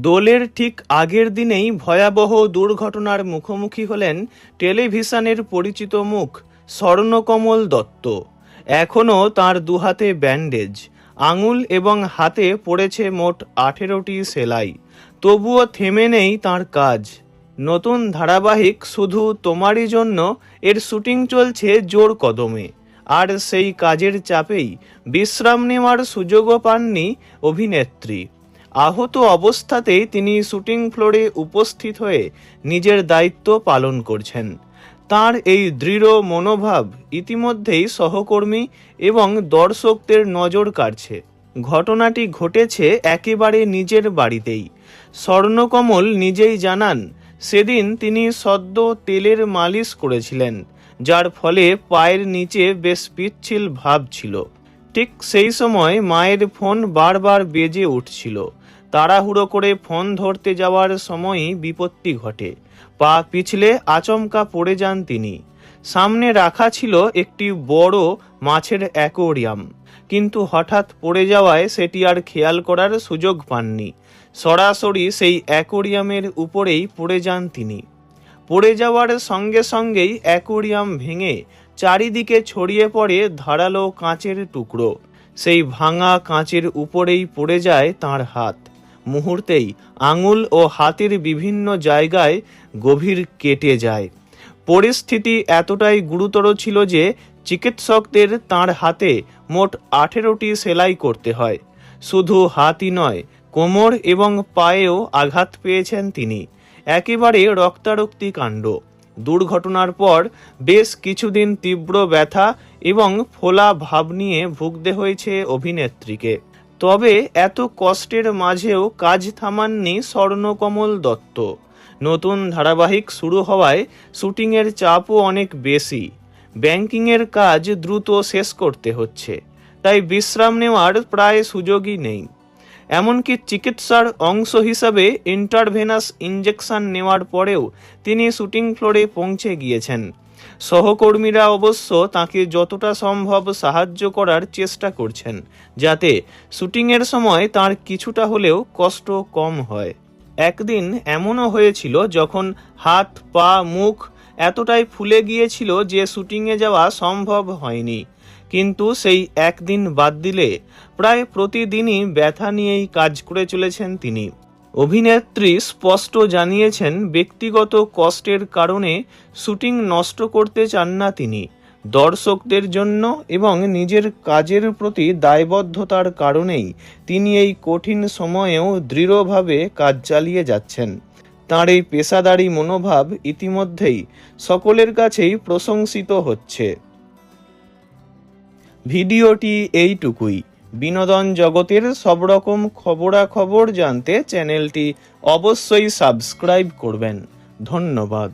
দোলের ঠিক আগের দিনেই ভয়াবহ দুর্ঘটনার মুখোমুখি হলেন টেলিভিশনের পরিচিত মুখ স্বর্ণকমল দত্ত। এখনও তার দুহাতে ব্যান্ডেজ, আঙুল এবং হাতে পড়েছে মোট 18টি সেলাই। তবুও থেমে নেই তাঁর কাজ। নতুন ধারাবাহিক শুধু তোমারই জন্য এর শুটিং চলছে জোর কদমে, আর সেই কাজের চাপেই বিশ্রাম নেওয়ার সুযোগও পাননি অভিনেত্রী। আহত অবস্থাতেই তিনি শুটিং ফ্লোরে উপস্থিত হয়ে নিজের দায়িত্ব পালন করছেন। তার এই দৃঢ় মনোভাব ইতিমধ্যেই সহকর্মী এবং দর্শকদের নজর কাড়ছে। ঘটনাটি ঘটেছে একেবারে নিজের বাড়িতেই। স্বর্ণকমল নিজেই জানান, সেদিন তিনি সদ্য তেলের মালিশ করেছিলেন, যার ফলে পায়ের নিচে বেশ পিচ্ছিল ভাব ছিল। ঠিক সেই সময় মায়ের ফোন বারবার বেজে উঠছিল। তাড়াহুড়ো করে ফোন ধরতে যাওয়ার সময়ই বিপত্তি ঘটে। পা পিছলে আচমকা পড়ে যান তিনি। সামনে রাখা ছিল একটি বড় মাছের অ্যাকোয়ারিয়াম, কিন্তু হঠাৎ পড়ে যাওয়ায় সেটি আর খেয়াল করার সুযোগ পাননি। সরাসরি সেই অ্যাকোয়ারিয়ামের উপরেই পড়ে যান তিনি। পড়ে যাওয়ার সঙ্গে সঙ্গেই অ্যাকোয়ারিয়াম ভেঙে চারিদিকে ছড়িয়ে পড়ে ধারালো কাঁচের টুকরো। সেই ভাঙা কাঁচের উপরেই পড়ে যায় তাঁর হাত। মুহূর্তেই আঙুল ও হাতের বিভিন্ন জায়গায় গভীর কেটে যায়। পরিস্থিতি এতটাই গুরুতর ছিল যে চিকিৎসকদের তাঁর হাতে মোট 18টি সেলাই করতে হয়। শুধু হাতই নয়, কোমর এবং পায়েও আঘাত পেয়েছেন তিনি। একেবারে রক্তারক্তি কাণ্ড। দুর্ঘটনার পর বেশ কিছুদিন তীব্র ব্যথা এবং ফোলা ভাব নিয়ে ভুগতে হয়েছে অভিনেত্রীকে। তবে এত কষ্টের মাঝেও কাজ থামাননি স্বর্ণকমল দত্ত। নতুন ধারাবাহিক শুরু হওয়ায় শুটিংয়ের চাপও অনেক বেশি। ব্যাংকিংয়ের কাজ দ্রুত শেষ করতে হচ্ছে, তাই বিশ্রাম নেওয়ার প্রায় সুযোগই নেই। এমনকি চিকিৎসার অংশ হিসাবে ইন্টারভেনাস ইঞ্জেকশন নেওয়ার পরেও তিনি শুটিং ফ্লোরে পৌঁছে গিয়েছেন। সহকর্মীরা অবশ্য তাকে যতটা সম্ভব সাহায্য করার চেষ্টা করছেন, যাতে শুটিংয়ের সময় তার কিছুটা হলেও কষ্ট কম হয়। একদিন এমনও হয়েছিল যখন হাত, পা, মুখ এতটাই ফুলে গিয়েছিল যে শুটিংয়ে যাওয়া সম্ভব হয়নি। কিন্তু সেই একদিন বাদ দিলে প্রায় প্রতিদিনই ব্যথা নিয়েই কাজ করে চলেছেন তিনি। অভিনেত্রী স্পষ্ট জানিয়েছেন, ব্যক্তিগত কষ্টের কারণে শুটিং নষ্ট করতে চান না তিনি। দর্শকদের জন্য এবং নিজের কাজের প্রতি দায়বদ্ধতার কারণেই তিনি এই কঠিন সময়েও দৃঢ়ভাবে কাজ চালিয়ে যাচ্ছেন। তাঁর এই পেশাদারী মনোভাব ইতিমধ্যেই সকলের কাছেই প্রশংসিত হচ্ছে। ভিডিওটি এইটুকুই। বিনোদন জগতের সব রকম খবরাখবর জানতে চ্যানেলটি অবশ্যই সাবস্ক্রাইব করবেন। ধন্যবাদ।